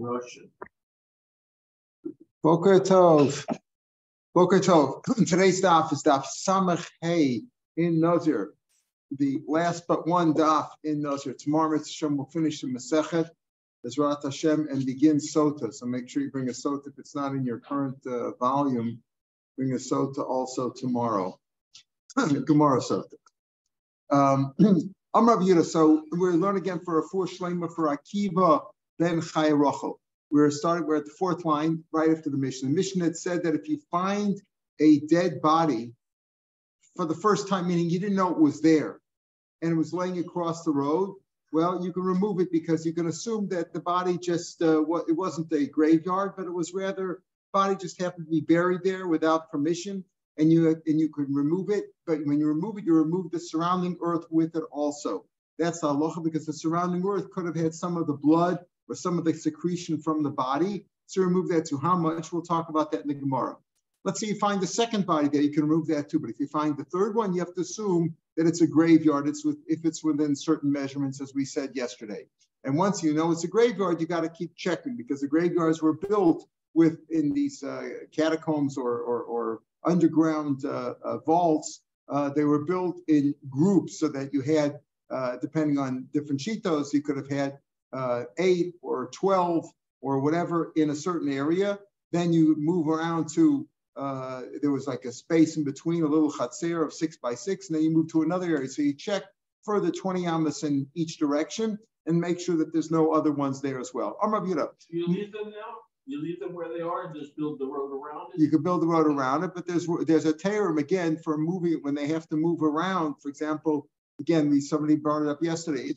Russian. Boker Tov. Boker Tov. Today's daf is daf Samach Hey in Nizir. The last but one daf in Nizir. Tomorrow, Mr. Hashem will finish the Mesechet, Ezrat Hashem, and begin Sota. So make sure you bring a Sota if it's not in your current volume. Bring a Sota also tomorrow. Gemara Sota. I'm Rav Yehuda. So we're learning again for a four shlema for Akiva ben Chai Rochel. We're at the fourth line right after the Mishnah. The Mishnah had said that if you find a dead body for the first time, meaning you didn't know it was there, and it was laying across the road, well, you can remove it because you can assume that the body just, it wasn't a graveyard, but it was rather, body just happened to be buried there without permission, and you could remove it. But when you remove it, you remove the surrounding earth with it also. That's the halacha, because the surrounding earth could have had some of the blood or some of the secretion from the body. So remove that too. How much? We'll talk about that in the Gemara. Let's say you find the second body there, you can remove that too. But if you find the third one, you have to assume that it's a graveyard. If it's within certain measurements, as we said yesterday. And once you know it's a graveyard, you got to keep checking, because the graveyards were built in these catacombs or underground vaults. They were built in groups so that you had, depending on different shitos, you could have had 8 or 12 or whatever in a certain area. Then you move around to, there was like a space in between, a little chatzer of 6 by 6, and then you move to another area. So you check further 20 amas in each direction and make sure that there's no other ones there as well. Rav Yehuda. You leave them now? You leave them where they are and just build the road around it? You could build the road around it, but there's a terim again for moving when they have to move around. For example, again, somebody brought it up yesterday.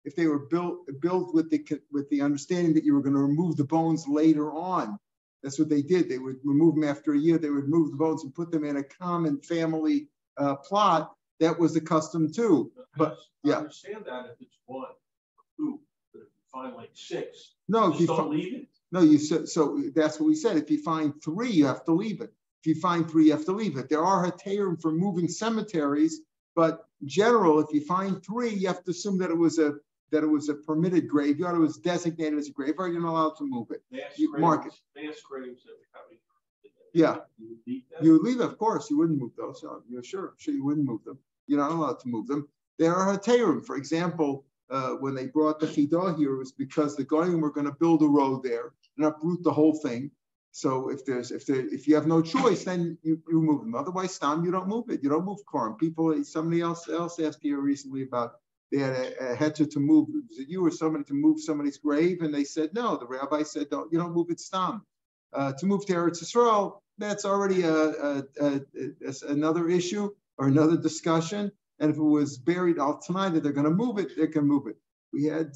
If they were built with the understanding that you were going to remove the bones later on, that's what they did. They would remove them after a year. They would remove the bones and put them in a common family plot. That was the custom too. But yeah, I understand that if it's 1 or 2, but if you find like 6, no, you don't leave it. No, so that's what we said. If you find 3, you have to leave it. If you find 3, you have to leave it. There are heterim for moving cemeteries, but in general, if you find 3, you have to assume that it was a permitted graveyard. It was designated as a graveyard. You're not allowed to move it. Mark it. Mass graves that were coming. Yeah. You would leave them, of course. You wouldn't move those. So you're sure you wouldn't move them. You're not allowed to move them. There are heterim. For example, when they brought the chidah here, it was because the goyim were going to build a road there and uproot the whole thing. So if you have no choice, then you move them. Otherwise, you don't move it. You don't move Quorum. Somebody else asked here recently about they had a heter to move. Was it you or somebody to move somebody's grave? And they said no. The rabbi said you don't move it stam. To move to Eretz Yisrael, that's already another issue or another discussion. And if it was buried tonight that they're going to move it, they can move it. We had,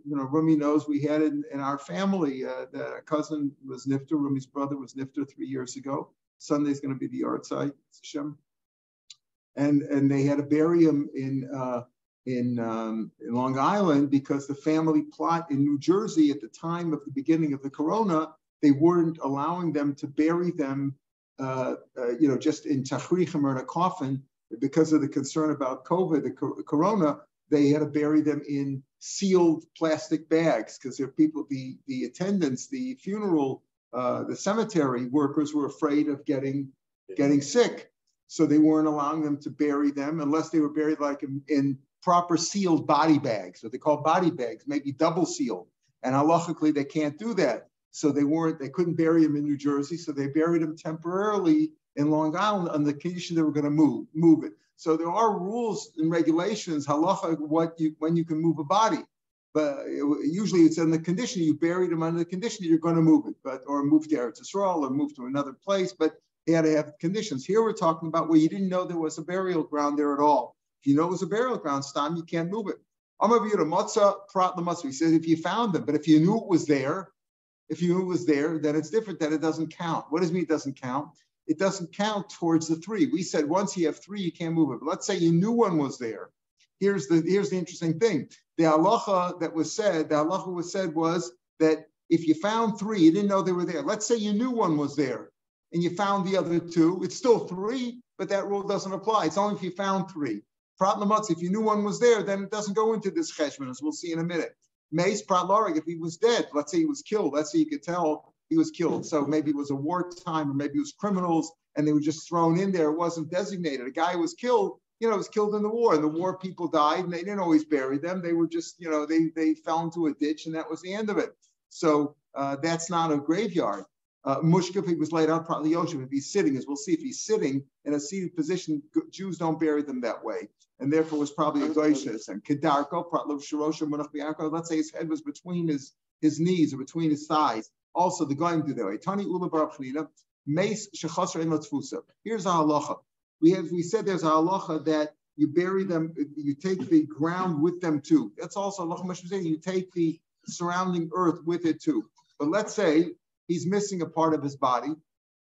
Rumi knows we had in our family that a cousin was nifter. Rumi's brother was nifter 3 years ago. Sunday's going to be the yard site, and they had to bury him in Long Island because the family plot in New Jersey at the time of the beginning of the corona, they weren't allowing them to bury them, just in tachrichem or in a coffin because of the concern about COVID, the corona. They had to bury them in sealed plastic bags because there are people, the attendants, the funeral, the cemetery workers were afraid of getting sick. So they weren't allowing them to bury them unless they were buried like in proper sealed body bags, what they call body bags, maybe double sealed. And halachically, they can't do that. So they couldn't bury them in New Jersey. So they buried them temporarily in Long Island on the condition they were going to move it. So there are rules and regulations, halacha, when you can move a body. But usually it's in the condition, you buried them under the condition that you're going to move it, or move to Eretz Yisrael or move to another place, but they had to have conditions. Here we're talking about where you didn't know there was a burial ground there at all. If you know it was a burial ground, stam, you can't move it. He says if you found them, but if you knew it was there, then it's different, that it doesn't count. What does it mean it doesn't count? It doesn't count towards the 3. We said once you have 3, you can't move it. But let's say you knew one was there. Here's the interesting thing. The halacha was said was that if you found 3, you didn't know they were there. Let's say you knew one was there and you found the other 2. It's still 3, but that rule doesn't apply. It's only if you found 3. If you knew one was there, then it doesn't go into this cheshbon, as we'll see in a minute. Mace Pratlarig, if he was dead, let's say he was killed, let's say you could tell he was killed. So maybe it was a wartime, or maybe it was criminals, and they were just thrown in there. It wasn't designated. A guy was killed, was killed in the war. In the war, people died, and they didn't always bury them. They were just, they fell into a ditch, and that was the end of it. So that's not a graveyard. Mushka, if he was laid out, probably Yoshim, if he's sitting, as we'll see, if he's sitting in a seated position, Jews don't bury them that way. And therefore was probably a goyshis. And Kedarko, let's say his head was between his knees or between his thighs. Also, the goyim do that way. Tani ula bar pchnina, meis shechasar en latfusa. Here's a halacha. We said there's a halacha that you bury them, you take the ground with them too. That's also halacha mashmazeh. You take the surrounding earth with it too. But let's say he's missing a part of his body,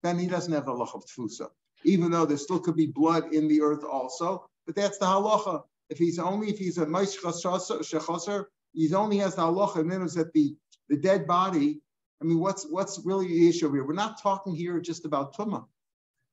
then he doesn't have the halacha of tfusa, even though there still could be blood in the earth also. But that's the halacha. If he's a meish shechasar, he only has the halacha, and then it's that the dead body. I mean, what's really the issue here? We're not talking here just about tumah.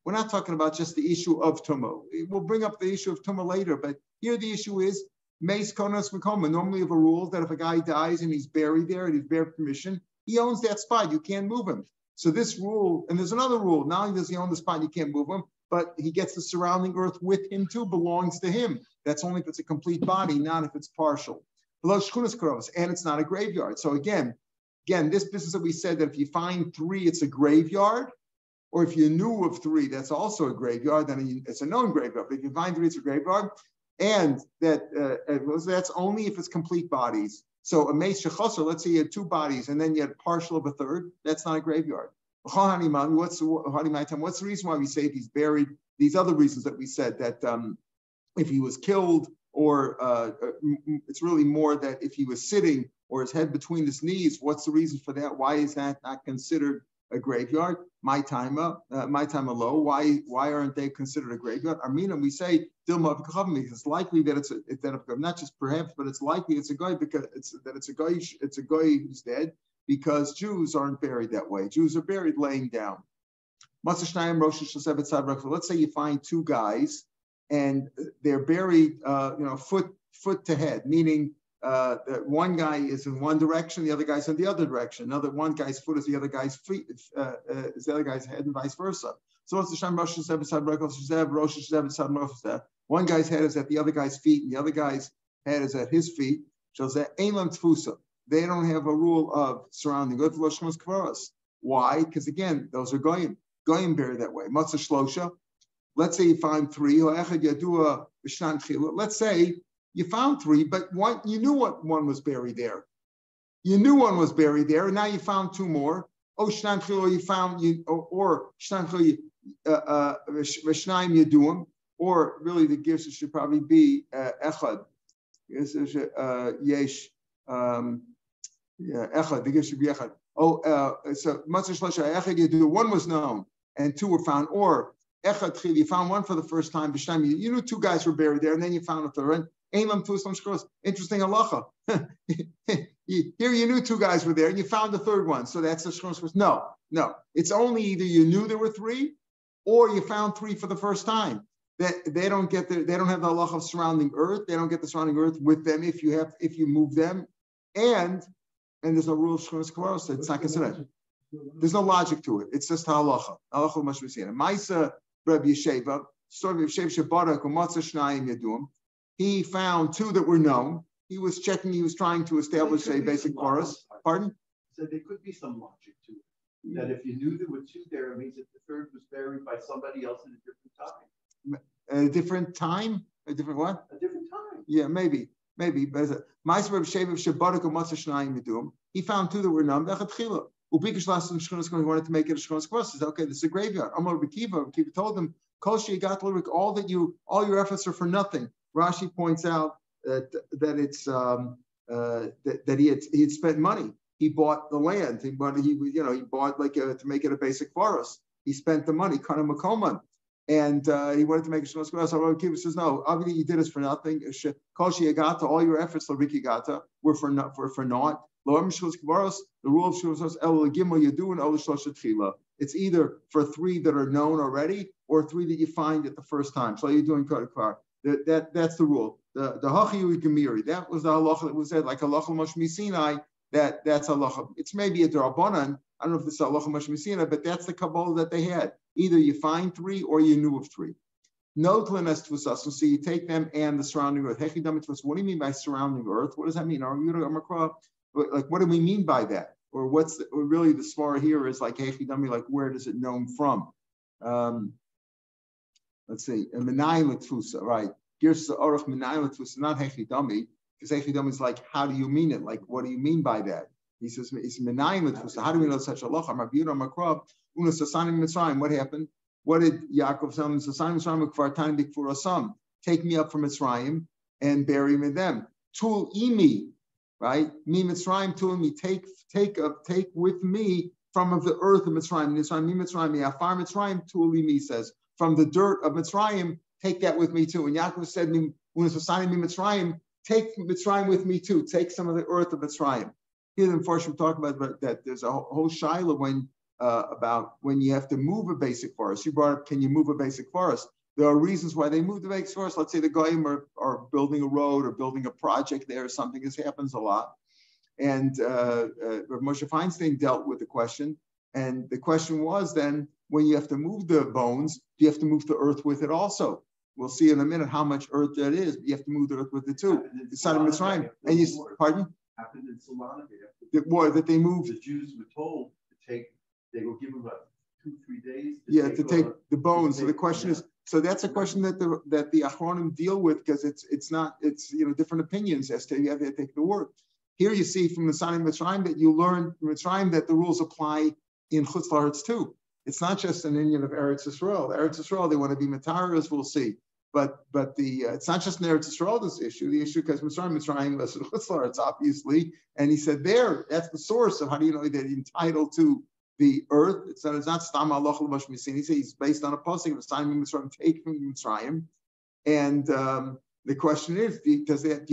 We're not talking about just the issue of tumah. We'll bring up the issue of tumah later, but here the issue is meis konas v'koma. Normally, you have a rule that if a guy dies and he's buried there and he's buried permission, he owns that spot. You can't move him. So this rule, and there's another rule. Not only does he own the spot, you can't move him, but he gets the surrounding earth with him too, belongs to him. That's only if it's a complete body, not if it's partial. And it's not a graveyard. So again, this business that we said that if you find 3, it's a graveyard, or if you knew of 3, that's also a graveyard, then it's a known graveyard. But if you find 3, it's a graveyard, and that's only if it's complete bodies. So a meis shechasar, let's say you had 2 bodies, and then you had partial of a third, that's not a graveyard. What's the reason why we say if he's buried? These other reasons that we said that if he was killed, or it's really more that if he was sitting or his head between his knees, what's the reason for that? Why is that not considered a graveyard? My time low. Why aren't they considered a graveyard? Armina, we say Dilma because it's likely that it's not just perhaps, but it's likely it's a guy because it's a guy who's dead, because Jews aren't buried that way. Jews are buried laying down. Let's say you find 2 guys and they're buried, foot to head, meaning that one guy is in one direction, the other guy's in the other direction. One guy's foot is the other guy's feet, is the other guy's head, and vice versa. So what's the sham Rosh Hashanah? One guy's head is at the other guy's feet, and the other guy's head is at his feet. They don't have a rule of surrounding. Why? Because again, those are goyim. Goyim buried that way. Matzah shlosha. Let's say you find 3. Let's say you found 3, but you knew one was buried there. You knew one was buried there, and now you found 2 more. Or you found or really the gifts should probably be echad. Yesh echad. The gift should be echad. So matzah shlosha echad yadu. 1 was known, and 2 were found. Or echad chil, you found 1 for the first time. You knew 2 guys were buried there, and then you found a third. Interesting halacha. Here you knew 2 guys were there, and you found the third one. So that's the shkros. No. It's only either you knew there were 3, or you found 3 for the first time. That they don't have the halacha of surrounding earth. They don't get the surrounding earth with them if you move them, and there's no rule of shkros kvaros. It's not considered. There's no logic to it. It's just halacha. Halacha must be seen. Ma'isa Reb Yesheva, story of Yeshev Shebarak u'matzah shnayim yadum. He found 2 that were known. He was trying to establish a basic chorus. Pardon? So there could be some logic to it. That if you knew there were 2 there, it means that the third was buried by somebody else at a different time. A different time? A different what? A different time. Yeah, maybe. But he found 2 that were known. He wanted to make it a shkonas kvaros. He said, okay, this is a graveyard. Amar Rekiva told him, all your efforts are for nothing. Rashi points out that it's that he had spent money. He bought the land. He bought to make it a basic forest. He spent the money, kind of makoman, and he wanted to make a shkonas kvaros. Rabbi Akiva says, no, obviously you did this for nothing. Kol sheyagata, all your efforts, l'rikigata, were for naught. The rule of shkonas kvaros, it's either for 3 that are known already, or 3 that you find at the first time. So you're doing kvar. That's the rule. The Hachiyu Gemiri, that was the halacha that was said, like halacha Moshe Sinai, that's halacha. It's maybe a Darabanan. I don't know if it's halacha Moshe Sinai, but that's the Kabbalah that they had. Either you find 3 or you knew of 3. No tlenes tfusasun, so you take them and the surrounding earth. What do you mean by surrounding earth? What does that mean? Like, what do we mean by that? Or really the svara here is like hechidami, like where does it known from? Let's see, menayim tfusa, right? Here's the orach menayim tfusa, not hechidami, because hechidami is like, how do you mean it? Like, what do you mean by that? He says, it's menayim tfusa. How do we know such a lacha? What happened? What did Yaakov say? Take me up from Mitzrayim and bury me them. Tul imi, right? Me Mitzrayim, tul imi. Take with me from the earth of Mitzrayim. Mitzrayim, afar Mitzrayim, tul imi says. From the dirt of Mitzrayim, take that with me too. And Yaakov said, Mitzrayim, take Mitzrayim with me too. Take some of the earth of Mitzrayim. Here the Mepharshim talk about that. There's a whole shaila about when you have to move a basic forest. You brought up, can you move a basic forest? There are reasons why they move the basic forest. Let's say the Goyim are building a road or building a project there or something. This happens a lot. And Rav Moshe Feinstein dealt with the question. And the question was then, when you have to move the bones, do you have to move the earth with it also? We'll see in a minute how much earth that is. But you have to move the earth with it too. It's not in Mitzrayim. And you, pardon? Happened in Solana. That they moved. The Jews were told to take. They will give them about 2-3 days. To take the bones. So the question is, so that's a question that the Achronim deal with, because it's different opinions as to you have to take the word. Here you see from the Sinai Mitzrayim that you learn from Mitzrayim that the rules apply in Chutz La'aretz too. It's not just an Indian of Eretz Yisrael. Eretz Yisrael, they want to be Mataras, we'll see. But it's not just in Eretz Yisrael, this issue. The issue, because Mitzrayim was in Chutz La'aretz, obviously. And he said that's the source of how do you know that he's entitled to the earth. It's not Stam Allah Moshe Misini. He says he's based on a posting of Simon Mitzrayim, take from Mitzrayim. And the question is, do you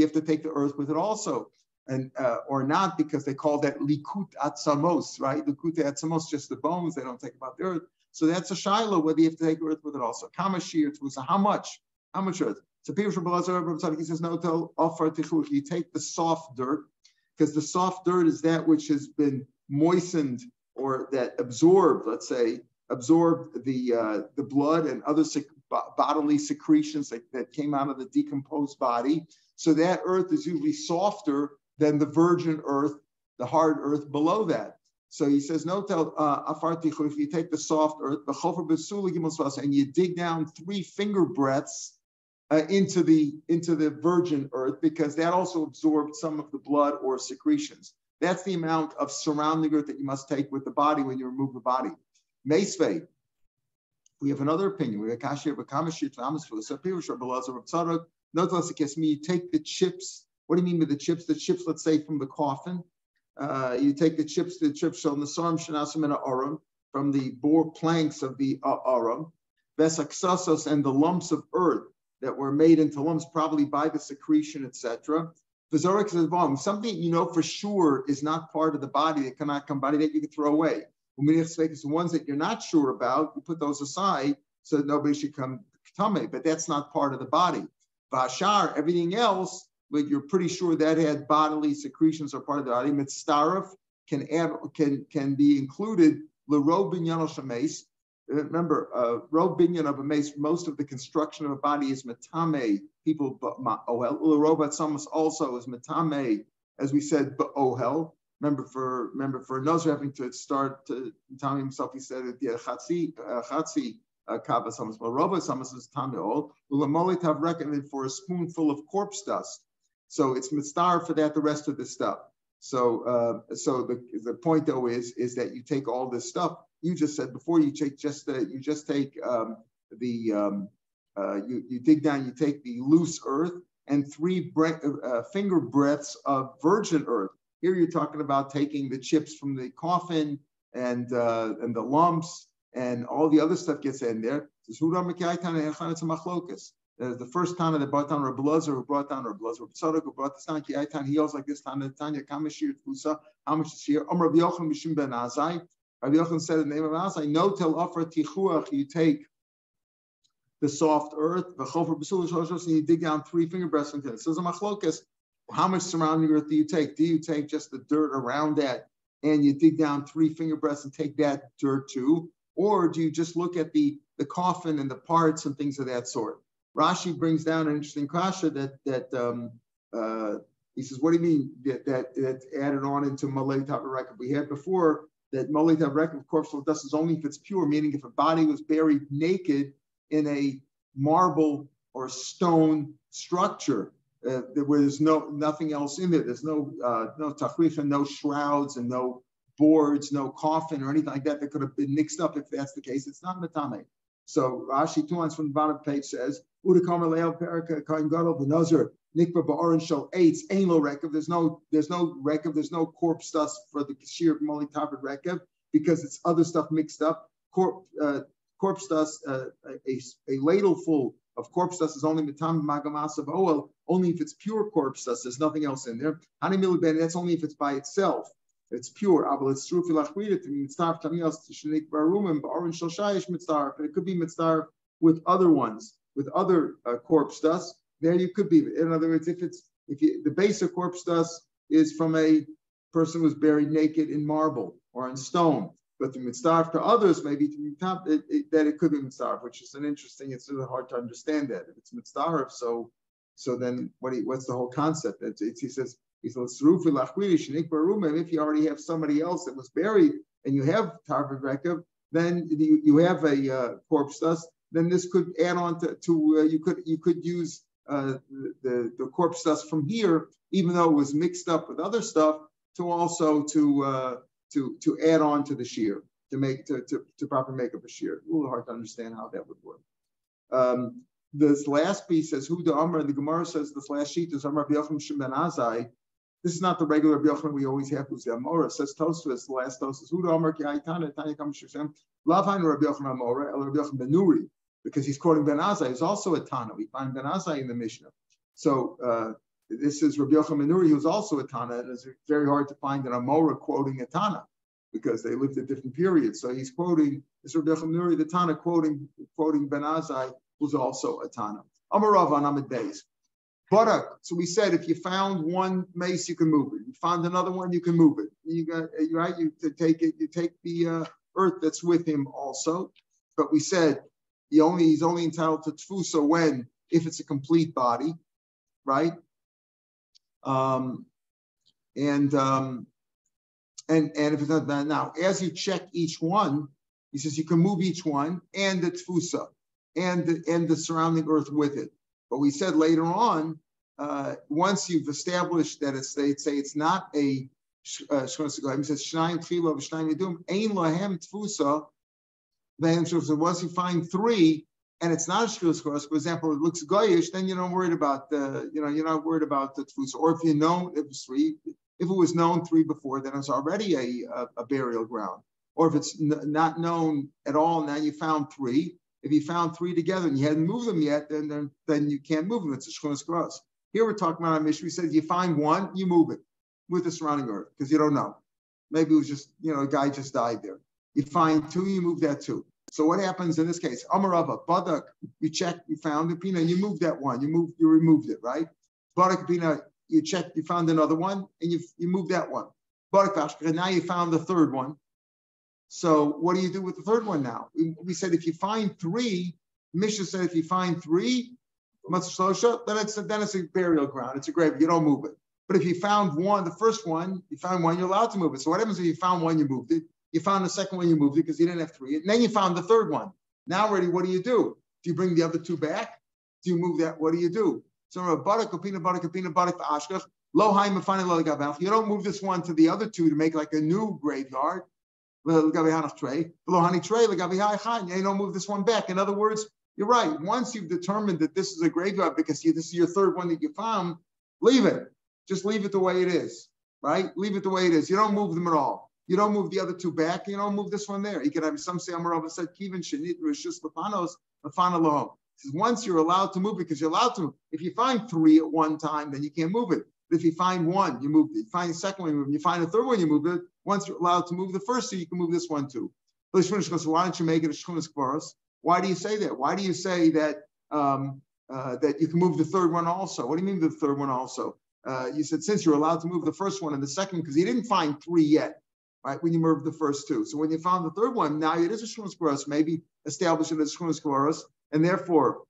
have to take the earth with it also? And or not, because they call that likut atzamos, right? Likut atzamos, just the bones, they don't take about the earth. So that's a shiloh, whether you have to take earth with it also. Kama Shiur, how much? How much earth? So Peter from Belazar, he says, no, tell offer tichuch, you take the soft dirt, because the soft dirt is that which has been moistened or that absorbed the blood and other bodily secretions that came out of the decomposed body. So that earth is usually softer than the virgin earth, the hard earth below that. So he says, no, tell if you take the soft earth, and you dig down 3 finger breadths into the virgin earth, because that also absorbed some of the blood or secretions. That's the amount of surrounding earth that you must take with the body when you remove the body. Meisvei. We have another opinion. We have Kashir Bakamashir Thomas for the Sapir Shabalaza of Tzadok. Notice you take the chips. What do you mean by the chips? The chips, let's say, from the coffin. You take the chips on the Sarm Shanasam and Aram, from the planks of the Aram, Vesaksasos, and the lumps of earth that were made into lumps, probably by the secretion, etc. Something you know for sure is not part of the body, that cannot come body, that you can throw away. The ones that you're not sure about, you put those aside so that nobody should come tame, but that's not part of the body. Vashar, everything else, but you're pretty sure that had bodily secretions are part of the body. Mitzdarif can be included. L'ro binyan al shameis. Remember, ro binyan of a mace. Most of the construction of a body is metame. People, l'ro batzamas also is metame, as we said, ohel. Remember for Nozir having to start to tell himself, he said that the chatzi kava samas, but roba samas is tameol. Ulamolit have reckoned for a spoonful of corpse dust. So it's mitzvah for that, the rest of the stuff. So the point though is that you take all this stuff. You just said before, you dig down, you take the loose earth and 3 finger breadths of virgin earth. Here you're talking about taking the chips from the coffin and the lumps and all the other stuff gets in there. It says, the first Tana that brought down Rav Elazar, who brought down Rav Tzadok, who brought this down, he yells like this, Tana, Kamashir Tfusa, how much is here? Rav Yochanan Mishim ben Azai. Rav Yochanan said in the name of Azai, no tel offer tichuach, you take the soft earth, and you dig down 3 finger breadths into it. So there's a machlokas. How much surrounding earth do you take? Do you take just the dirt around that and you dig down 3 finger breadths and take that dirt too? Or do you just look at the coffin and the parts and things of that sort? Rashi brings down an interesting kasha that he says, what do you mean that added on into Malay Tav Rekav? We had before that Malay Tav Rekav corpuscle dust is only if it's pure, meaning if a body was buried naked in a marble or stone structure where there's nothing else in there. There's no tachricha, no shrouds, and no boards, no coffin or anything like that could have been mixed up. If that's the case, it's not metame. So Rashi 2 lines from the bottom of the page says, "Udakamer leil perika kain gadol v'nazir nikba ba'aron shel eitz ein lo rekav." There's no rekav. There's no corpse dust for the Shiur Moli Tavid rekav because it's other stuff mixed up. Corpse dust, a ladle full of corpse dust is only mitam magamas of oil, only if it's pure corpse dust. There's nothing else in there. Hani ben, that's only if it's by itself. It's pure. But it could be mitzvah with other ones, with other corpse dust. There you could be. In other words, the base of corpse dust is from a person who was buried naked in marble or in stone. But the mitzvah to others, maybe that it could be mitzvah, which is an interesting. It's really hard to understand that if it's mitzvah. So then what's the whole concept? He says if you already have somebody else that was buried and you have tarvid rekav, then you have a corpse dust. Then this could add on to you could use the corpse dust from here, even though it was mixed up with other stuff, to also to add on to the shiur, to proper make up a shiur. A little hard to understand how that would work. This last piece says, "Who the Amr?" The Gemara says this last sheet is Amr B'Yochim Shem Ben Azai. This is not the regular B'Yochim we always have. Who's the Amora? Says Tosfos. The last Tosfos. Who the Amr? Ki Aitana Tanya Kam Shem Lavhain Rabbi Yochim Amora El Rabbi Yochim Ben Nuri, because he's quoting Ben Azai, who's also a Tana. We find Ben Azai in the Mishnah. So this is Rabbi Yochim Ben Nuri, who's also a Tana. And it's very hard to find an Amora quoting a Tana because they lived at different periods. So he's quoting this Rabbi Yochim Ben Nuri, the Tana, quoting Ben Azai, who's also a Tana. Amarav on Amid Days. Barak. So we said if you found one mace, you can move it. You found another one, you can move it. You take it. You take the earth that's with him also. But we said he's only entitled to tfusa if it's a complete body, right? And if it's not that, now as you check each one, he says you can move each one and the tfusa and the surrounding earth with it. But we said later on, once you've established that it's not a he says shnayim tchila v'shnayim yedum ein lahem tfusa. Then once you find 3 and it's not a shchus cross, for example, it looks goyish, then you're not worried about the tfusa. Or if you know it was 3, if it was known 3 before, then it's already a burial ground. Or if it's not known at all, now you found 3. If you found 3 together and you hadn't moved them yet, then you can't move them. It's a shchus cross. Here we're talking about our mission. We said you find 1, you move it with the surrounding earth because you don't know. Maybe it was just a guy just died there. You find 2, you move that 2. So what happens in this case? Amarava, Badak, you checked, you found the pina, you moved that one, you removed it, right? Badak pina, you checked, you found another one, and you moved that one. Badak Vashka, now you found the 3rd one. So what do you do with the 3rd one now? We said if you find 3, Mishnah said if you find 3, then it's a burial ground, it's a grave, you don't move it. But if you found 1, the first one, you found 1, you're allowed to move it. So what happens if you found 1, you moved it? You found the 2nd one, you moved it because you didn't have 3. And then you found the 3rd one. Now already, what do? Do you bring the other 2 back? Do you move that? What do you do? So you don't move this one to the other 2 to make like a new graveyard. You don't move this one back. In other words, you're right. Once you've determined that this is a graveyard because this is your 3rd one that you found, leave it. Just leave it the way it is, right? Leave it the way it is. You don't move them at all. You don't move the other 2 back. You don't move this one there. You can have some say, Amarava said, Kivin Shenit Rishus Lapanos Lafana Lohom. Once you're allowed to move because you're allowed to move. If you find 3 at one time, then you can't move it. But if you find 1, you move it. You find the 2nd one, you move it. You find the 3rd one, you move it. Once you're allowed to move the first 2, you can move this one too. So why don't you make it a shchunas kvaros? Why do you say that? Why do you say that that you can move the third one also? What do you mean the third one also? You said since you're allowed to move the first one and the second, because you didn't find three yet, right? When you moved the first two. So when you found the third one, now it is a shchunas kvaros, maybe establish it as shchunas kvaros, and therefore,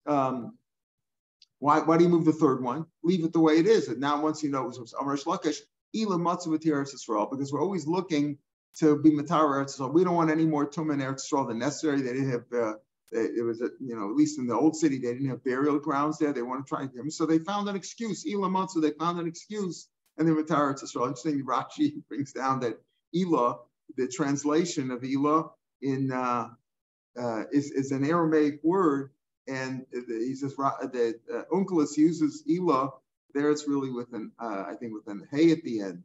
why do you move the third one? Leave it the way it is. And now once you know it was Amar Shlakish, Ila Matzu Eretz Yisrael, because we're always looking to be Matar Eretz Yisrael. We don't want any more Tumah in Eretz Yisrael than necessary. They didn't have, it was, at least in the old city, they didn't have burial grounds there. They want to try and, so they found an excuse. Ila Matzu, they found an excuse, and they Matar Eretz Yisrael. Interesting, Rashi brings down that Ila, the translation of Ila in is an Aramaic word, and he says that Onkelos uses Elah. There it's really with an I think with an hey at the end.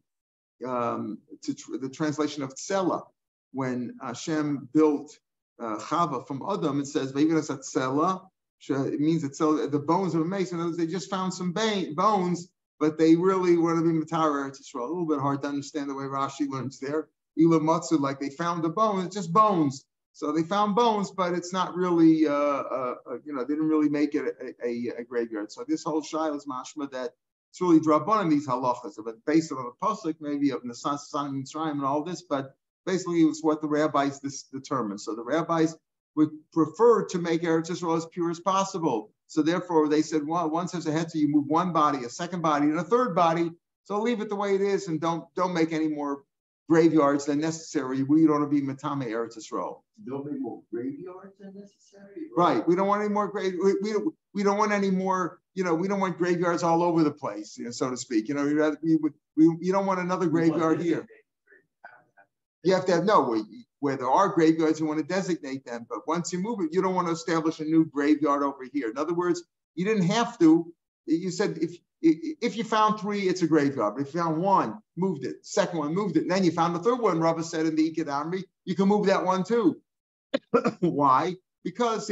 The translation of Tzela, when Hashem built Chava from Adam, it says Vayivras at Tzela. It means that the bones of a mason. They just found some bones, but they really want to be Matar Eretz Yisrael. A little bit hard to understand the way Rashi learns there. Elah Matzu, like they found the bone, it's just bones. So they found bones, but it's not really, they didn't really make it a graveyard. So this whole shayla is mashma that it's really drabanan these halachas, but based on the pasuk maybe of Nesas San Mitzrayim and all this, but basically it's what the rabbis determined. So the rabbis would prefer to make Eretz Yisrael as pure as possible. So therefore they said, well, once there's a heter, you move one body, a second body, and a third body. So leave it the way it is and don't make any more graveyards than necessary. We don't want to be matame Eretz Yisrael. Don't make more graveyards than necessary. Right. We don't want any more we don't want any more. We don't want graveyards all over the place, so to speak. You don't want another graveyard here. You have to have where there are graveyards, you want to designate them. But once you move it, you don't want to establish a new graveyard over here. In other words, you didn't have to. You said if you found three, it's a graveyard. But if you found one, moved it. Second one, moved it. And then you found the third one, Rava said in the Ikad Amri, you can move that one too. Why? Because,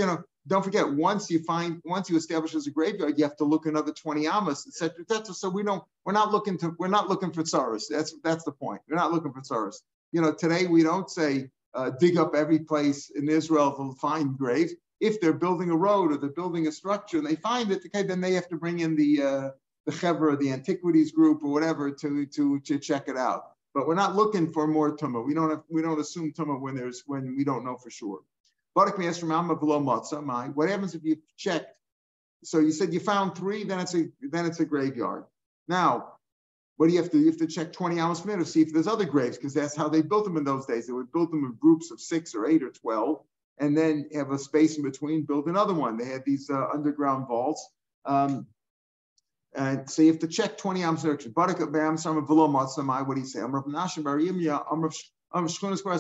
don't forget, once you establish as a graveyard, you have to look another 20 amas, etc., etc. So we're not looking for tsaros. That's the point. We're not looking for tsaros. Today we don't say dig up every place in Israel to find graves. If they're building a road or they're building a structure and they find it, okay, then they have to bring in the chevra, the antiquities group or whatever to check it out. But we're not looking for more tumah. We don't assume tumah when we don't know for sure. What happens if you checked? So you said you found three, then it's a graveyard. Now, what do you have to do? You have to check 20 amos per minute to see if there's other graves, because that's how they built them in those days. They would build them in groups of 6 or 8 or 12, and then have a space in between, build another one. They had these underground vaults. And so you have to check 20 amos per minute. What do you say?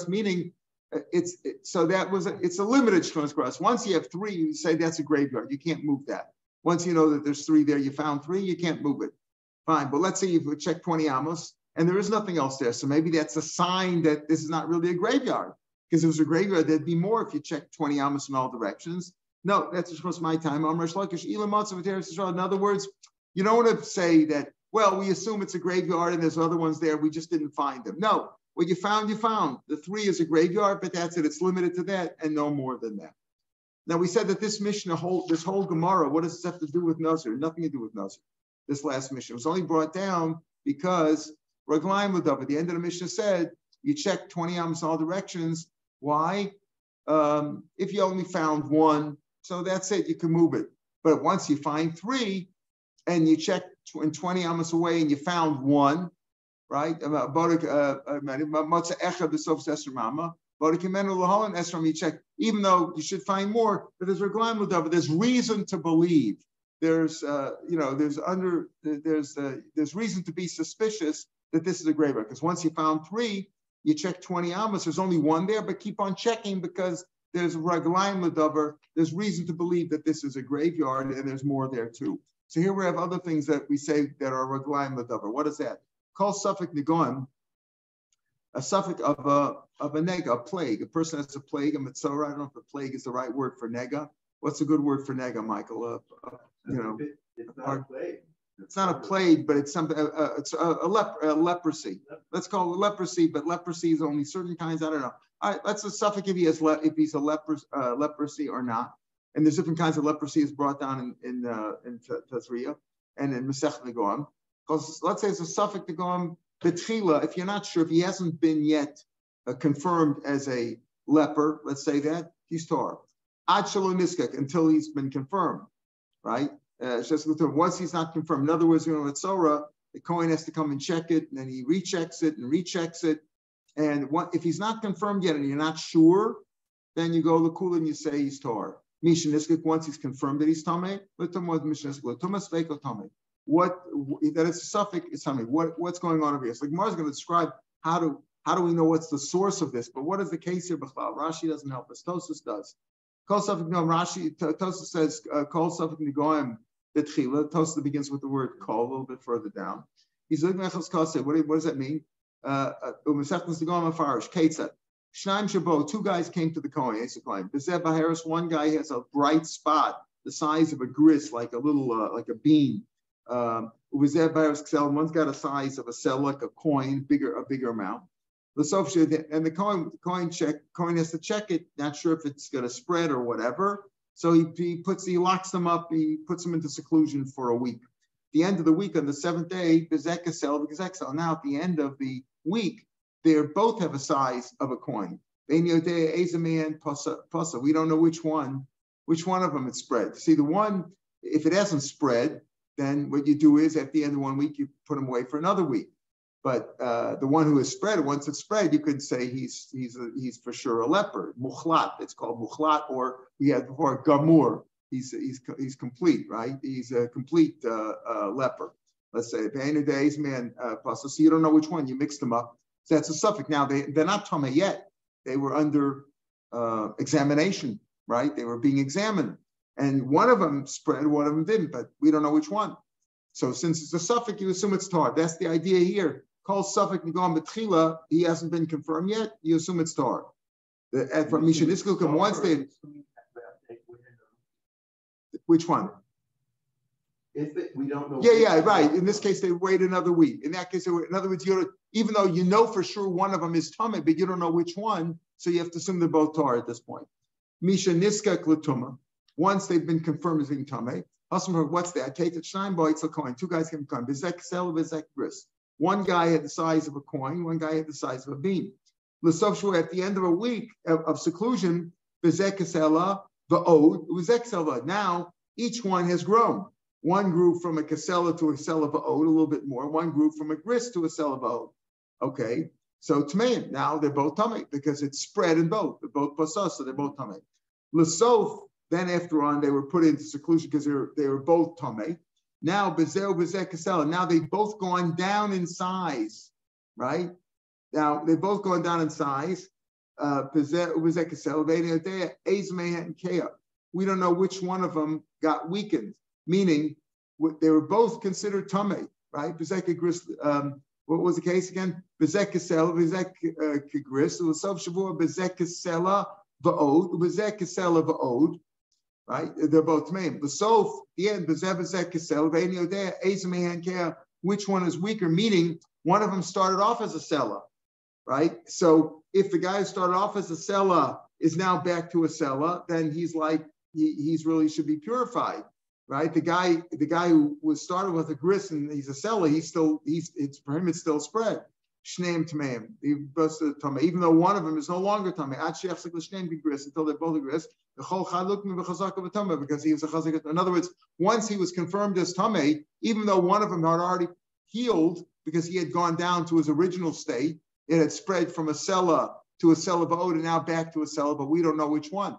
Meaning, it's a limited shchunas kvaros. Once you have 3, you say that's a graveyard. You can't move that. Once you know that there's 3 there, you found 3, you can't move it. Fine, but let's say you've checked 20 amos and there is nothing else there. So maybe that's a sign that this is not really a graveyard. Because if it was a graveyard, there'd be more if you checked 20 amos in all directions. No, that's just my time. In other words, you don't want to say that, well, we assume it's a graveyard and there's other ones there, we just didn't find them. No, what you found, you found. The 3 is a graveyard, but that's it. It's limited to that and no more than that. Now, we said that this Mishnah, this whole Gemara, what does this have to do with Nazir? Nothing to do with Nazir. This last Mishnah was only brought down because Raglaim L'Dav, at the end of the Mishnah said, you check 20 amos in all directions. Why? If you only found 1, so that's it, you can move it. But once you find 3 and you check 20 amos away and you found 1, right? You check, even though you should find more, but there's Raglaim L'Dav, there's reason to believe. There's reason to be suspicious that this is a graveyard, because once you found 3, you check 20 amos, there's only 1 there, but keep on checking because there's raglaim l'davar. There's reason to believe that this is a graveyard and there's more there too. So here we have other things that we say that are raglaim l'davar. What is that? Called suffix negoim, a suffix of a nega, a plague. A person has a plague, a mitzvah. I don't know if the plague is the right word for nega. What's a good word for nega, Michael? It's not a plague. It's not a plague, but it's something. It's a leprosy. Let's call it leprosy, but leprosy is only certain kinds. I don't know. All right, let's suffix if he's a leprosy or not. And there's different kinds of leprosy is brought down in Tazria and in Masechet Negoim. Because let's say it's a suffix Negoim betchila. If you're not sure, if he hasn't been yet confirmed as a leper, let's say that he's Torah. Ad shalom niskak, until he's been confirmed, right? It's just once he's not confirmed. In other words, at Tzora, the Kohen has to come and check it, and then he rechecks it and rechecks it. And if he's not confirmed yet and you're not sure, then you go Lakula and you say he's Torah. Misha Niskik, once he's confirmed that he's Tameh, what that it's a suffix, it's Tameh. What's going on over here? So Gemara is going to describe how do we know what's the source of this, but what is the case here? Rashi doesn't help us. Tosas does. Tosas says Kol Safik Negoim Betchila. Tosas begins with the word Kol a little bit further down. He's looking at what does that mean? Two guys came to the Kohen. One guy has a bright spot the size of a gris, like a little, like a bean. One's got a size of a cell, like a coin, a bigger amount. And the Kohen has to check it, not sure if it's going to spread or whatever. So he locks them up, he puts them into seclusion for a week. At the end of the week, on the seventh day, now at the end of the week, they both have a size of a coin. We don't know which one of them it's spread. See, the one, if it hasn't spread, then what you do is at the end of 1 week, you put them away for another week. But the one who is spread, once it's spread, you could say he's for sure a leper. Muchlat, it's called muchlat, or we had before gamur. He's complete, right? He's a complete leper. Let's say days, man. So you don't know which one. You mix them up. So that's a suffix. Now they're not tameh yet. They were under examination, right? They were being examined, and one of them spread, one of them didn't. But we don't know which one. So since it's a suffix, you assume it's tar. That's the idea here. Called suffix Negoim Betchila. He hasn't been confirmed yet. You assume it's tar. From Misha Niskukim, once they. Which one? We don't know. Yeah, right. In this case, they wait another week. In that case, in other words, even though you know for sure one of them is tameh, but you don't know which one, so you have to assume they're both tar at this point. Misha niskak l'tuma. Once they've been confirmed as being tameh, what's that? Take the shnayim it's a coin. Two guys came coin. Bezek sel, bezek bris. One guy had the size of a coin. One guy had the size of a bean. L'sofshu, at the end of a week of seclusion, bezek sela va'od bezek sela. Now each one has grown. One grew from a kasela to a sela va'od, a little bit more. One grew from a gris to a sela va'od. Okay, so Tmeim, now they're both tamei because it's spread in both. They're both pasas, so they're both tamei. L'sof, then after on, they were put into seclusion because they were both tamei. Now bezeu bezek kasela. Now they've both gone down in size, right? Now they've both gone down in size. Bezeu bezek kasela. We don't know which one of them got weakened. Meaning, they were both considered tamei, right? Bezek gris. What was the case again? Bezek kasela, bezek gris. L'sof shavua bezek kasela va'od, bezek kasela va'od. Right? They're both tamei. The sof, the end, bezek kasela ve'en yodea ezmehan kea. Which one is weaker? Meaning, one of them started off as a sela, right? So if the guy who started off as a sela is now back to a sela, then he's like he's really should be purified. Right, the guy who was started with a gris and he's a seller, it's for him it's still spread. Shneim tameim, even though one of them is no longer tamei. Until they're both a gris. Because he was a chazak. In other words, once he was confirmed as tamei, even though one of them had already healed because he had gone down to his original state, it had spread from a seller to a seller ba'od and now back to a seller, but we don't know which one,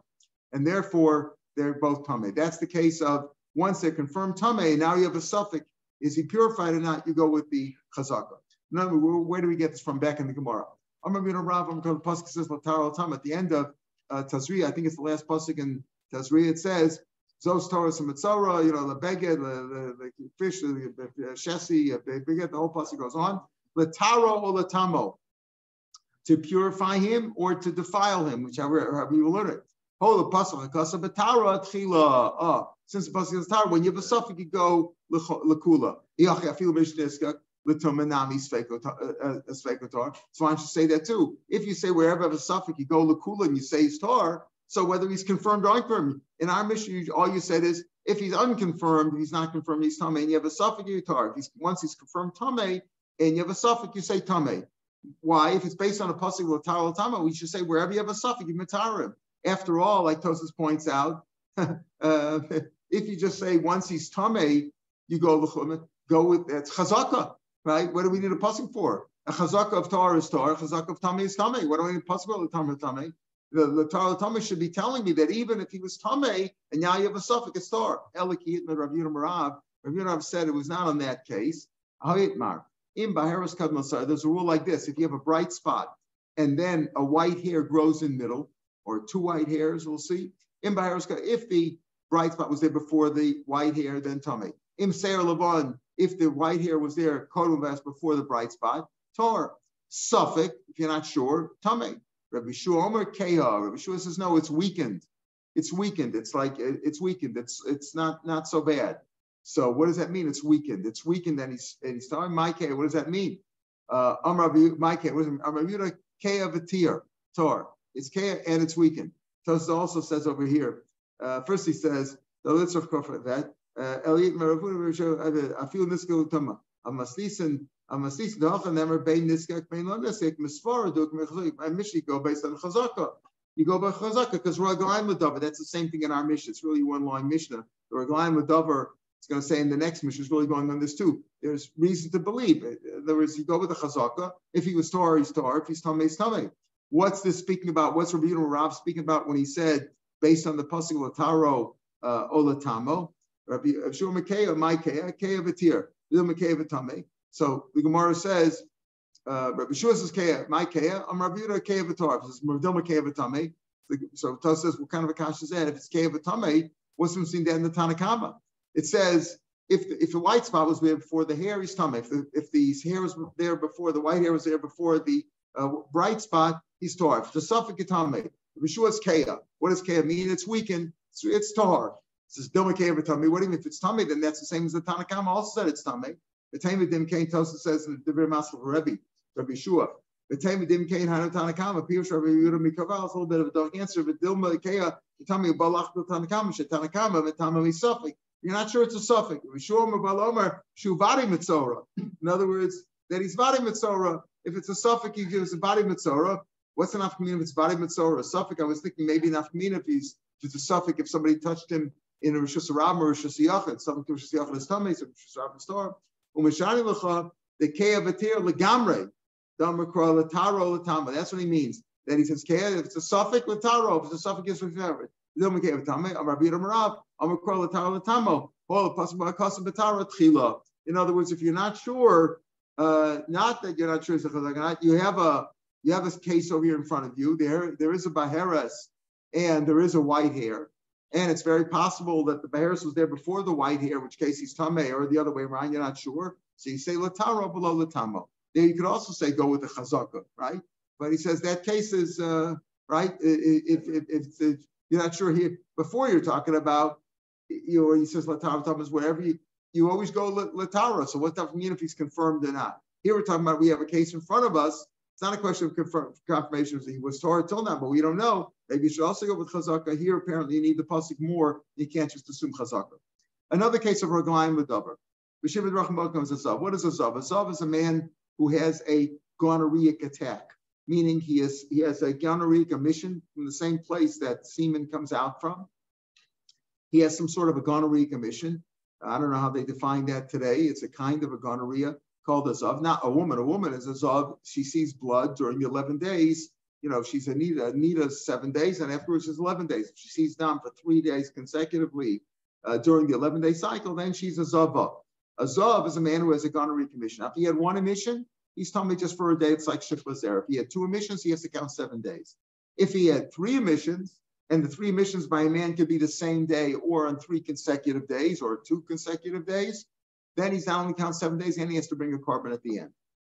and therefore they're both tamei. That's the case of. Once they're confirmed tamei, now you have a suffix. Is he purified or not? You go with the chazaka. Now, where do we get this from? Back in the Gemara. I'm going to be Rav. I'm going to pasuk says latar al tam at the end of Tazria. I think it's the last pasuk in Tazria. It says zos Torah semitzara. The beged, the fish, the shesi, beged. The whole pasuk goes on. Lataro or latamo, to purify him or to defile him, whichever you will learn it. Hold the pasuk. Kasa betara tchila. since the pasuk is tar, when you have a suffix, you go lekula. So why don't you say that too? If you say wherever have a suffix, you go lekula and you say he's tar. So whether he's confirmed or unconfirmed, in our mission, all you said is if he's unconfirmed, he's not confirmed, he's tamei, and you have a suffix, you tar. Once he's confirmed tamei, and you have a suffix, you say tamei. Why? If it's based on a pasuk l'tar l'tama, we should say wherever you have a suffix, you matar him. After all, like Tosas points out, if you just say once he's tamei, you go with that's chazaka. Right? What do we need a pasuk for? A chazaka of tar is tar, a chazaka of tamei is tamei. What do I need a pasuk for? Tamei. The tar tamei should be telling me that even if he was tamei and now you have a suffix, it's tar. Eliki itna Rav Yonam said it was not on that case. In Baharas Kadmasar, there's a rule like this: if you have a bright spot and then a white hair grows in middle, or two white hairs, we'll see. In Baharas, if the bright spot was there before the white hair, then tamei. Im Seir Lavan, if the white hair was there, Kodum before the bright spot, tar. Suffix, if you're not sure, tamei. Rabbi Shua Omer Keha. Rabbi Shua says no, it's weakened. It's weakened. It's like it's weakened. It's not so bad. So what does that mean? It's weakened. It's weakened, and he's telling my Keha. What does that mean? My Keha. What is it? Amrabuda Keha Vatir tar. It's Keha and it's weakened. Tosas also says over here. First he says the litzvah kofar that. Elliot Maravu, I feel this go tama. I'm a season the often never bein niskak bein lonesik misfara duk mechlik. My mission go based on chazaka. You go by chazaka because raglaim l'davar. That's the same thing in our mission. It's really one line mishnah. The raglaim l'davar. It's going to say in the next mission is really going on this too. There's reason to believe. In other words, you go with the chazaka. If he was tar, he's tar. If he's tamei, he's tamei. What's this speaking about? What's Rabbi Rav speaking about when he said based on the pasuk lataro olatamo? Rabbi Shua Mekeya, my Keya, Keya Vatir, Lil Mekeya Vatame. So the Gemara says, Rabbi Shua says Keya, my Keya, I'm Rabbi Yudah Keya Vatar. Says Merdil Mekeya Vatame. So Tos says, what kind of a kash is that? If it's Keya Vatame, what's from seeing that in the Tanakama? It says if the white spot was there before the hair, he's Tame. If the hair was there before the white hair was there before the bright spot, he's tar. If the suffix Tame, Rabbi Shua's Keya. What does Keya mean? It's weakened. It's tar. It says, what do you mean? If it's tamei, then that's the same as the Tanakama also said it's tamei. The Tamidim Kain Tosa says in the very Maskell Rabbi Shua. The Tamidim Kain Hanu Tanakama, Pirush Rabbi Yudah Mikaval, it's a little bit of a dark answer, but Dilma Keya, the Tami Balach Tanakama, Tanakama, the Tamami suffix. You're not sure it's a suffix. Shua Balomer, Shuvadi Mitzora. In other words, that he's Vadi Mitzora. If it's a suffix, he gives a Vadi Mitzora. What's an afkamina if it's Vadi Mitzora? A suffix, I was thinking maybe an afkamina if it's a suffix, if somebody touched him in a Rishus Ram or Rishus Yachid, something to Rishus Yachid is tummy, some Rishus Ram is tar. Umeshani lecha the Keya Vatir legamre damrakra lataro latama. That's what he means. That he says Keya. If it's a suffix lataro, if it's a suffix is whatever. Lilma Keya Vatame. Amar Bida Marav. Amrakra lataro latamo. All possible custom batara tchila. In other words, if you're not sure, not that you're not sure, you have a case over here in front of you. There is a baheres and there is a white hair. And it's very possible that the Baharis was there before the white hair, in which case he's tamei, or the other way around, you're not sure. So you say lataro below latamo. There you could also say go with the chazaka, right? But he says that case is right. If you're not sure here, before you're talking about, he says lataro is wherever you always go lataro. So what does that mean if he's confirmed or not? Here we're talking about we have a case in front of us. It's not a question of confirmation that he was Torah till now, but we don't know. Maybe you should also go with chazaka. Here, apparently, you need the pasuk more. You can't just assume chazaka. Another case of raglayim l'davar. What is a zav? A zav is a man who has a gonorrheic attack, meaning he has a gonorrheic emission from the same place that semen comes out from. He has some sort of a gonorrheic emission. I don't know how they define that today. It's a kind of a gonorrhea called a zav. Not a woman. A woman is a zav. She sees blood during the 11 days. She's Anita's 7 days, and afterwards is 11 days. If she sees down for 3 days consecutively during the 11-day cycle, then she's a zava. A zav is a man who has a gonorrhea emission. If he had one emission, he's telling me just for a day, it's like shiftless there. If he had 2 emissions, he has to count 7 days. If he had 3 emissions, and the 3 emissions by a man could be the same day or on 3 consecutive days or 2 consecutive days, then he's not only count 7 days, and he has to bring a carbon at the end.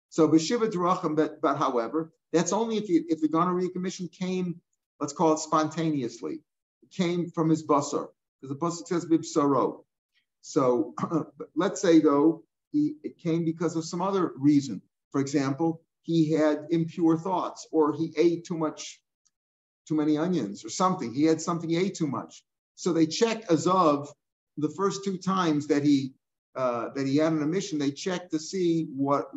So b'shiva d'racham, but however, that's only if the gonorrhea emission came, let's call it spontaneously. It came from his basar. because the pasuk says bibsaro. So let's say though it came because of some other reason. For example, he had impure thoughts, or he ate too many onions, or something. He had something, he ate too much. So they check Azav the first 2 times that he had an emission. They check to see what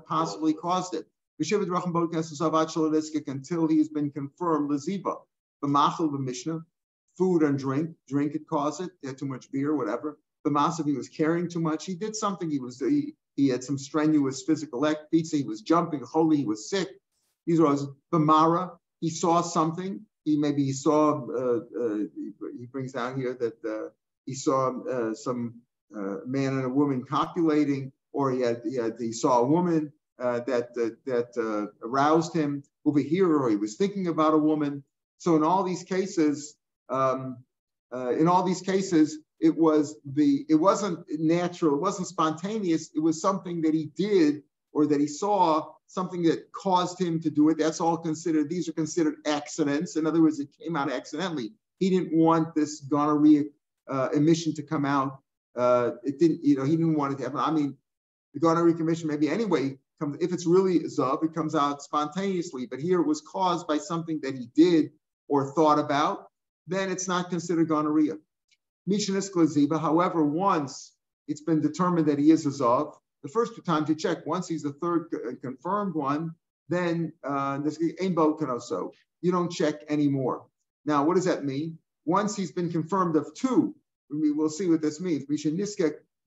possibly caused it. Until he's been confirmed Laziba, the machal, the Mishnah, food and drink could cause it. He had too much beer, whatever. The massive, he was carrying too much. He did something. He had some strenuous physical act. Pizza. He was jumping. Holy. He was sick. These are the Mara. He saw something. He saw. He brings down here that he saw some man and a woman copulating, or he saw a woman that aroused him over here, or he was thinking about a woman. So in all these cases, it wasn't natural, it wasn't spontaneous, it was something that he did or that he saw, something that caused him to do it. These are considered accidents. In other words, it came out accidentally. He didn't want this gonorrhea emission to come out. He didn't want it to happen. I mean, the gonorrhea emission maybe anyway, if it's really Zav, it comes out spontaneously. But here it was caused by something that he did or thought about, then it's not considered gonorrhea. However, once it's been determined that he is a Zav, the first 2 times you check, once he's the third confirmed one, then you don't check anymore. Now, what does that mean? Once he's been confirmed of 2, we'll see what this means.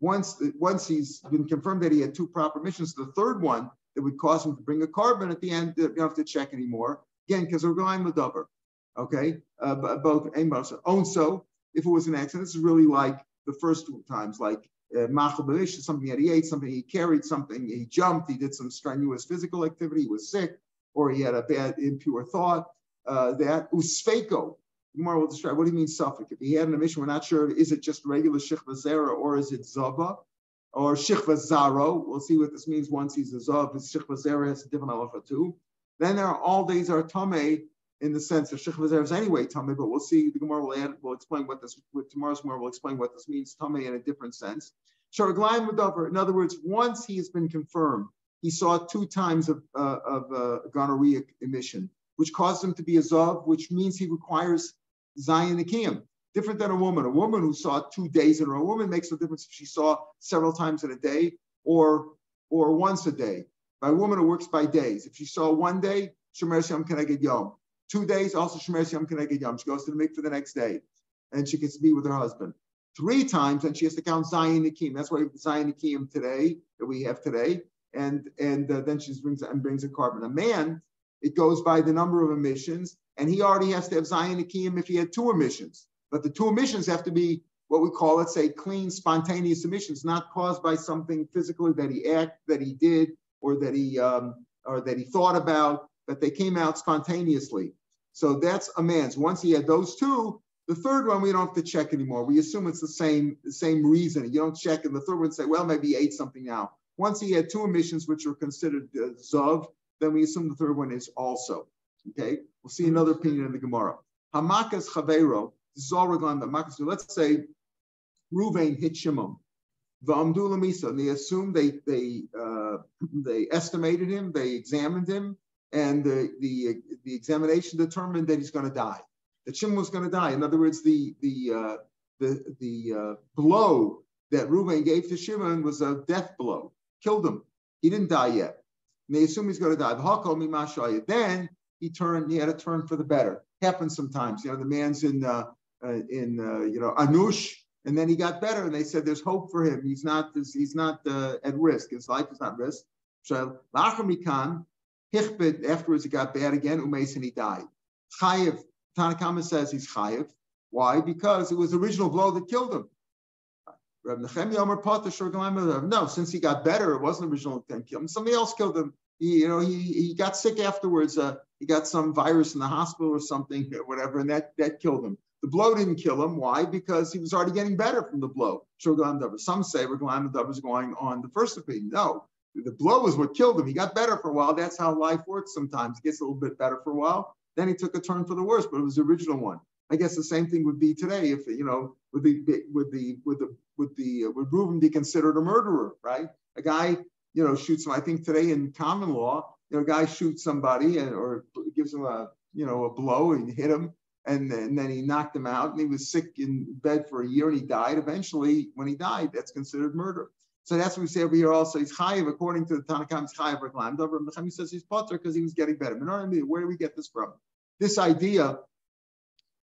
Once he's been confirmed that he had 2 proper missions, the third one that would cause him to bring a carbon at the end, you don't have to check anymore. Again, because we're going with Dover. Okay, both so if it was an accident, this is really like the first 2 times, like something that he ate, something he carried, something he jumped, he did some strenuous physical activity, he was sick, or he had a bad impure thought. That usfeko. Gemara will describe what do you mean suffix. If he had an emission, we're not sure, is it just regular shichva zera or is it zava or shichva zaro? We'll see what this means once he's a zav. His shichva zera has a different halacha too. Then there are all days are tameh in the sense of shichva zera is anyway tameh, but we'll see. The Gemara will explain what this. With tomorrow's Gemara will explain what this means tameh in a different sense. In other words, once he has been confirmed, he saw 2 times of gonorrheic emission, which caused him to be a zav, which means he requires Zayin Nikiyim. Different than a woman. A woman who saw 2 days in a row. A woman makes no difference if she saw several times in a day or once a day. By a woman who works by days. If she saw 1 day, Shemer Siyam Keneged Yom. 2 days, also Shemer Siyam Keneged Yom. She goes to the mikveh the next day, and she gets to be with her husband. 3 times, and she has to count Zayin Nikiyim. That's why we have Zayin Nikiyim today that we have today, and then she brings a carbon. A man, it goes by the number of emissions, and he already has to have Zayin Nikiyim if he had 2 emissions. But the 2 emissions have to be what we call, let's say, clean, spontaneous emissions, not caused by something physically that he did, or that he thought about, that they came out spontaneously. So that's a man's. Once he had those 2, the third one we don't have to check anymore. We assume it's the same reason. You don't check, and the third one say, well, maybe he ate something now. Once he had 2 emissions, which are considered zav, then we assume the third one is also. Okay, we'll see another opinion in the Gemara. Hamakas Chavero, this is all regarding the Hamakas. Let's say Ruvain hit Shimon, V'amdu Lamisa, and they assumed they estimated him, they examined him, and the examination determined that he's going to die. That Shimon was going to die. In other words, the blow that Ruvain gave to Shimon was a death blow, killed him. He didn't die yet. And they assume he's going to die. Then he had a turn for the better. Happens sometimes. The man's in anush, and then he got better, and they said there's hope for him. He's not at risk. His life is not at risk. Afterwards, it got bad again. Umeis, and he died. Chayev. Tanakama says he's chayev. Why? Because it was the original blow that killed him. No, since he got better, it wasn't the original that killed him. Somebody else killed him. He got sick afterwards. He got some virus in the hospital or something, or whatever, and that killed him. The blow didn't kill him. Why? Because he was already getting better from the blow. Some say Reglam Davar is going on the first opinion. No, the blow is what killed him. He got better for a while. That's how life works sometimes. It gets a little bit better for a while. Then he took a turn for the worse, but it was the original one. I guess the same thing would be today if would Reuben be considered a murderer, right? A guy shoots him. I think today in common law, a guy shoots somebody or gives him a blow and hit him, and then he knocked him out, and he was sick in bed for a year, and he died. Eventually, when he died, that's considered murder. So that's what we say over here also. He's chayiv, according to the Tanakhama, he's chayiv reklam. He says he's potter because he was getting better. Where do we get this from? This idea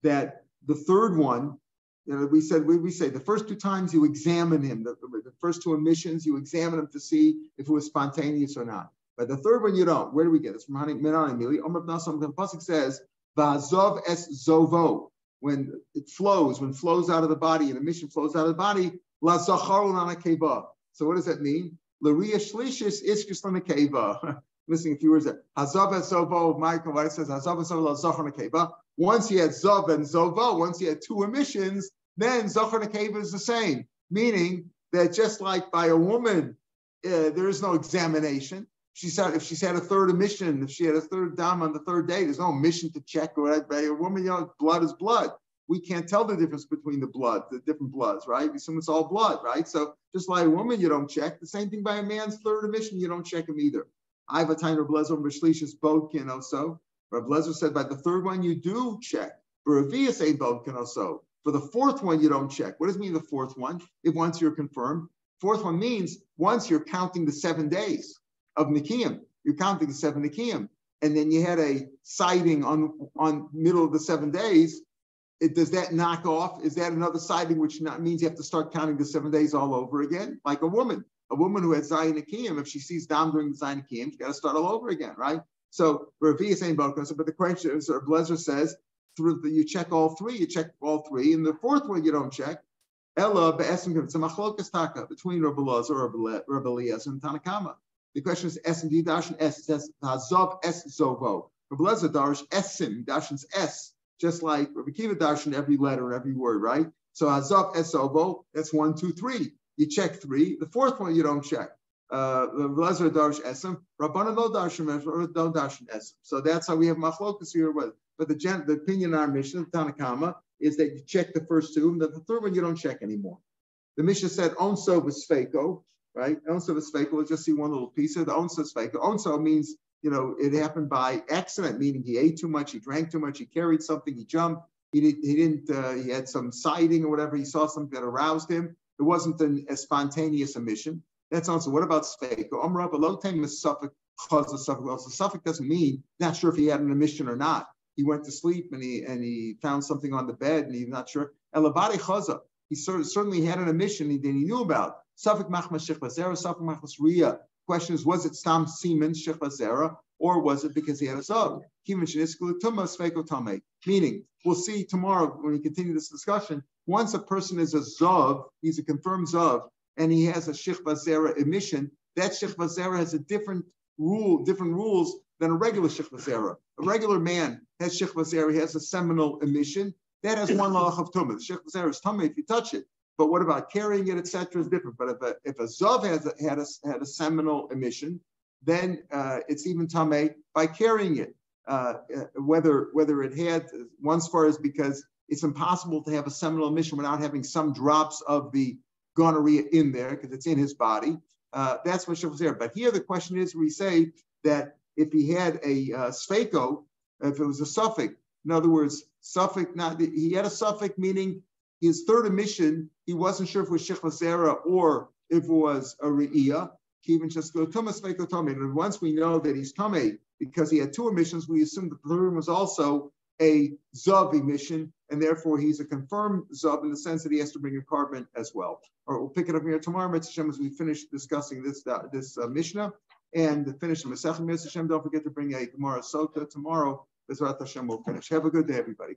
that the third one, we say the first two times you examine him, the first two emissions, you examine him to see if it was spontaneous or not. But the third one you don't. Where do we get this? From Menani Mili. The pasuk says, "Va'azov es zovo." When it flows out of the body, and emission flows out of the body, la zacharu lanakeva. So what does that mean? L'riya shlishis iskis lanakeva. Missing a few words there. Hazav es zovo. Michael, what it says, Hazav es zovo la zachar nakeva. Once he had zav and zovo, once he had two emissions, then zachar nakeva is the same. Meaning that just like by a woman, there is no examination. She said if she's had a third emission, if she had a third dam on the third day, there's no emission to check. Or by a woman, blood is blood. We can't tell the difference between the different bloods, right? We assume it's all blood, right? So just like a woman, you don't check. The same thing by a man's third emission, you don't check him either. I have a time Rav Lezer B'Shlishis Bodkin also. Rav Lezer said by the third one you do check. For Revius ain't Bodkin also. For the fourth one you don't check. What does it mean the fourth one? If once you're confirmed, fourth one means once you're counting the 7 days of Nikiyim, you're counting the 7 Nikiyim, and then you had a sighting on middle of the 7 days. Does that knock off? Is that another sighting, which means you have to start counting the 7 days all over again? Like a woman who has Zayin Nikiyim, if she sees Dam during the Zayin Nikiyim, she's got to start all over again, right? So Ravi is saying about this, but the question is, or Blezer says, you check all three, and the fourth one you don't check. Ella be'esim, it's a machlokas taka between Rabbi Lezer or Rabbi Eliezer and Tanakama. The question is S and D dash and S. It says Hazov S Zovo. Rabbi Lezer dash Esim dashes S, just like Rabbi Kiva dash in every letter and every word, right? So Hazov S Zovo, that's 1, 2, 3. You check 3. The fourth one you don't check. Rabbi Lezer dash Esim. Rabbana lo dash Esim. So that's how we have machlokas here. But the opinion on our Mishnah, the Tanakama, is that you check the first two, and the third one you don't check anymore. The Mishnah said onso v'sfeiko. Right? Onso v'sfeiko, we'll just see one little piece of the onso v'sfeiko. Onso means, it happened by accident, meaning he ate too much, he drank too much, he carried something, he jumped, he had some sighting or whatever, he saw something that aroused him. It wasn't a spontaneous emission. That's onso. What about sfeiko? Amra belotem is suffix, chaz is suffix. Well, so suffix doesn't mean, not sure if he had an emission or not. He went to sleep and he found something on the bed and he's not sure. Elabari chaza. He certainly had an emission that he knew about. Safek machmas shechlas zera, safek machmas riya. Question is, was it stam semen shechlas zera, or was it because he had a zav? Meaning, we'll see tomorrow when we continue this discussion. Once a person is a zav, he's a confirmed zav, and he has a shechlas zera emission. That shechlas zera has a different rules than a regular shechlas zera. A regular man has shechlas zera, he has a seminal emission. That has one lalach of tumah. The shechlas zera is tumah if you touch it. But what about carrying it, etc., is different. But if a zav had a seminal emission, then it's even tamei by carrying it. Whether it had one far is because it's impossible to have a seminal emission without having some drops of the gonorrhea in there because it's in his body. That's what shechlas zera. But here the question is, we say that if he had a sfeiko, if it was a suffix, in other words, suffix, he had a suffix meaning his third emission, he wasn't sure if it was shechlas zera or if it was a re'iyah. And once we know that he's tamei because he had two emissions, we assume the third one was also a zav emission, and therefore he's a confirmed zav in the sense that he has to bring a carbon as well. All right, we'll pick it up here tomorrow, as we finish discussing this Mishnah and finish the Masechet. Don't forget to bring a Gemara Sota tomorrow. Bezrat Hashem will finish. Have a good day, everybody.